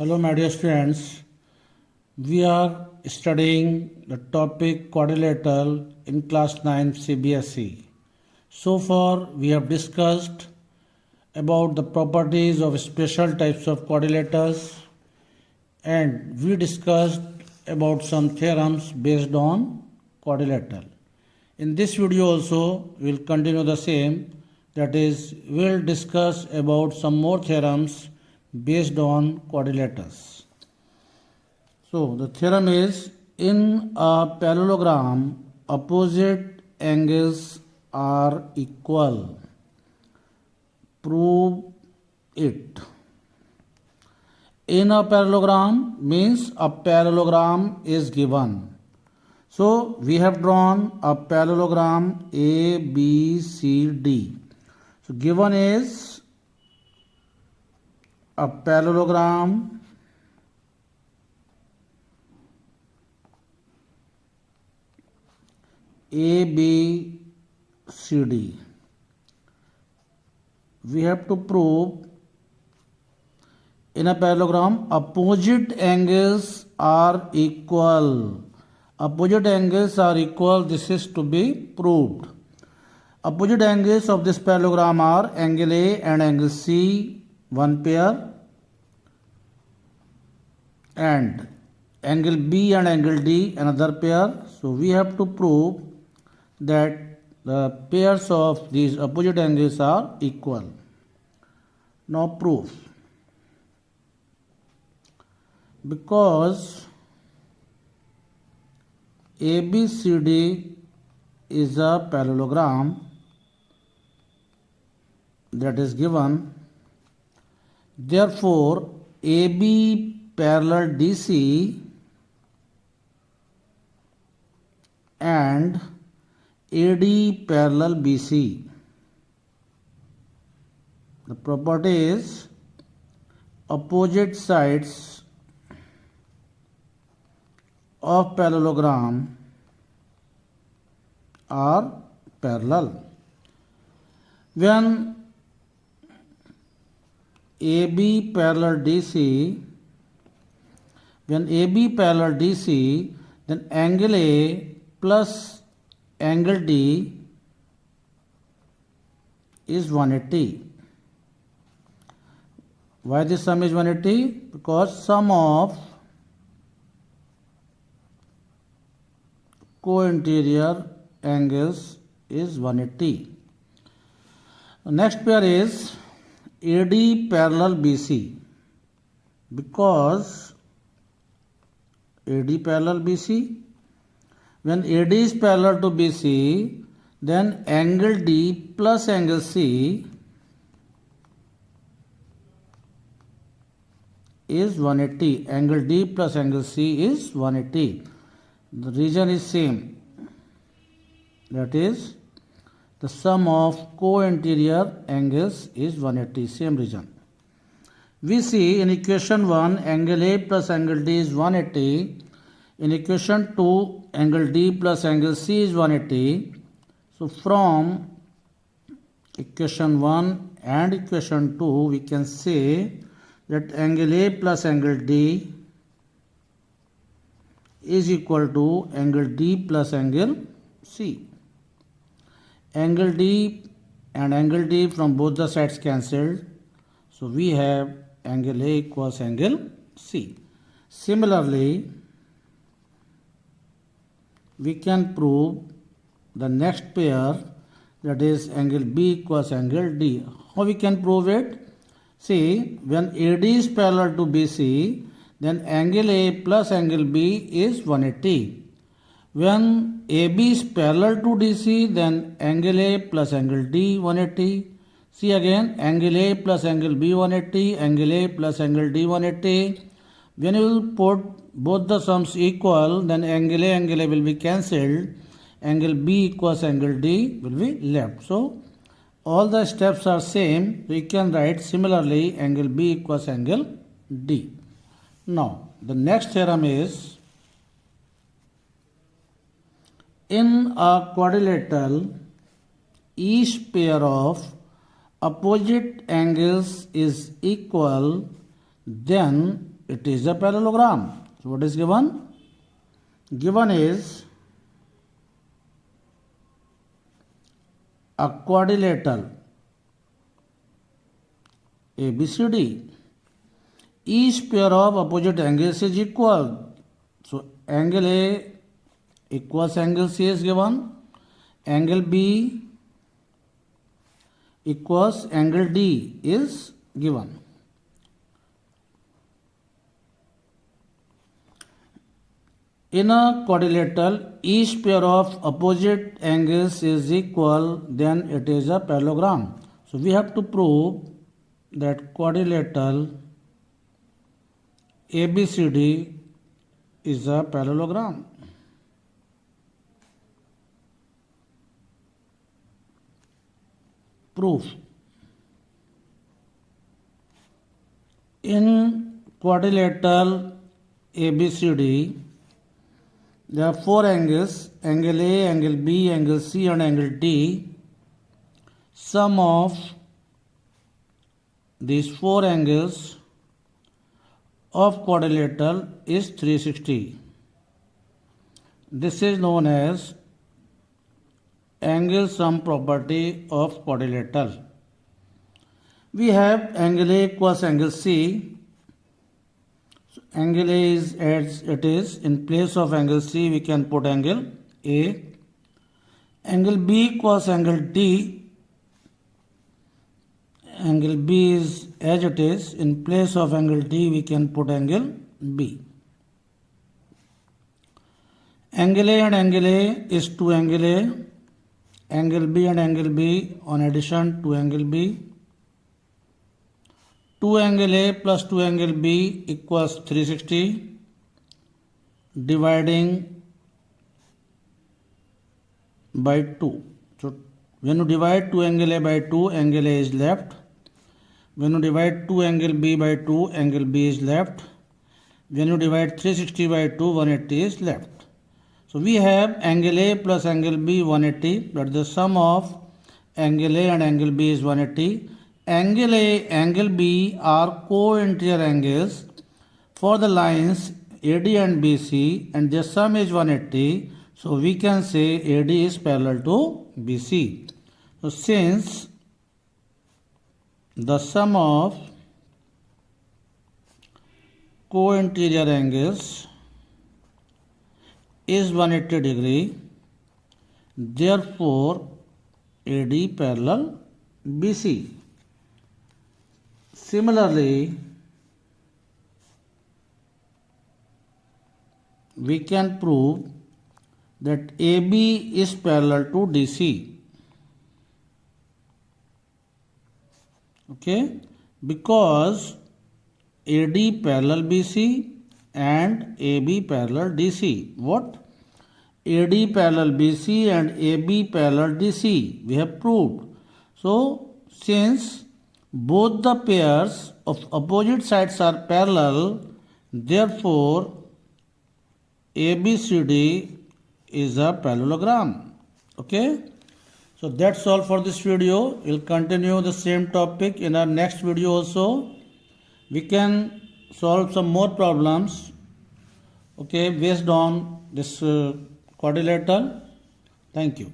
Hello, my dear students. We are studying the topic quadrilateral in class 9 CBSE. So far, we have discussed about the properties of special types of quadrilaterals and we discussed about some theorems based on quadrilateral. In this video also, we will continue the same, that is, we will discuss about some more theorems based on quadrilaterals. So the theorem is, in a parallelogram, opposite angles are equal. Prove it. In a parallelogram means a parallelogram is given. So we have drawn a parallelogram A, B, C, D. So given is a parallelogram A, B, C, D. We have to prove in a parallelogram opposite angles are equal. Opposite angles are equal. This is to be proved. Opposite angles of this parallelogram are angle A and angle C, one pair, and angle B and angle D, another pair. So we have to prove that the pairs of these opposite angles are equal. Now proof. Because ABCD is a parallelogram that is given, therefore AB parallel DC and AD parallel BC. The property is opposite sides of parallelogram are parallel. When AB parallel DC, then angle A plus angle D is 180. Why this sum is 180? Because sum of co-interior angles is 180. The next pair is AD parallel BC. Because AD parallel BC, when AD is parallel to BC, then angle D plus angle C is 180. Angle D plus angle C is 180. The region is same. That is, the sum of co-interior angles is 180, same region. We see in equation 1, angle A plus angle D is 180. In equation 2, angle D plus angle C is 180. So from equation 1 and equation 2, we can say that angle A plus angle D is equal to angle D plus angle C. Angle D and angle D from both the sides cancelled. So we have angle A equals angle C. Similarly, we can prove the next pair, that is angle B equals angle D. How we can prove it? See, when AD is parallel to BC, then angle A plus angle B is 180. When AB is parallel to DC, then angle A plus angle D 180. See again, angle A plus angle B 180, angle A plus angle D 180. When you will put both the sums equal, then angle A will be cancelled. Angle B equals angle D will be left. So all the steps are same. So you can write similarly angle B equals angle D. Now the next theorem is, in a quadrilateral, each pair of opposite angles is equal, then it is a parallelogram. So what is given? Given is a quadrilateral ABCD. Each pair of opposite angles is equal. So angle A equals angle C is given. Angle B equals angle D is given. In a quadrilateral, each pair of opposite angles is equal, then it is a parallelogram. So we have to prove that quadrilateral ABCD is a parallelogram. Proof. In quadrilateral ABCD, there are four angles, angle A, angle B, angle C and angle D. Sum of these four angles of quadrilateral is 360. This is known as angle sum property of quadrilateral. We have angle A equals angle C. So angle A is as it is. In place of angle C, we can put angle A. Angle B equals angle D. Angle B is as it is. In place of angle D, we can put angle B. Angle A and angle A is 2 angle A. Angle B and angle B on addition to angle B. 2 angle A plus 2 angle B equals 360. Dividing by 2. So when you divide 2 angle A by 2, angle A is left. When you divide 2 angle B by 2, angle B is left. When you divide 360 by 2, 180 is left. So we have angle A plus angle B 180, but the sum of angle A and angle B is 180. Angle A, angle B are co-interior angles for the lines AD and BC, and their sum is 180. So we can say AD is parallel to BC. So since the sum of co-interior angles is 180 degree, therefore AD parallel BC. Similarly, we can prove that AB is parallel to DC. Okay, because AD parallel BC and AB parallel DC. What? AD parallel BC and AB parallel DC. We have proved. So, since both the pairs of opposite sides are parallel, therefore ABCD is a parallelogram. Okay. So that's all for this video. We'll continue the same topic in our next video also. We can solve some more problems, okay, based on this quadrilateral. Thank you.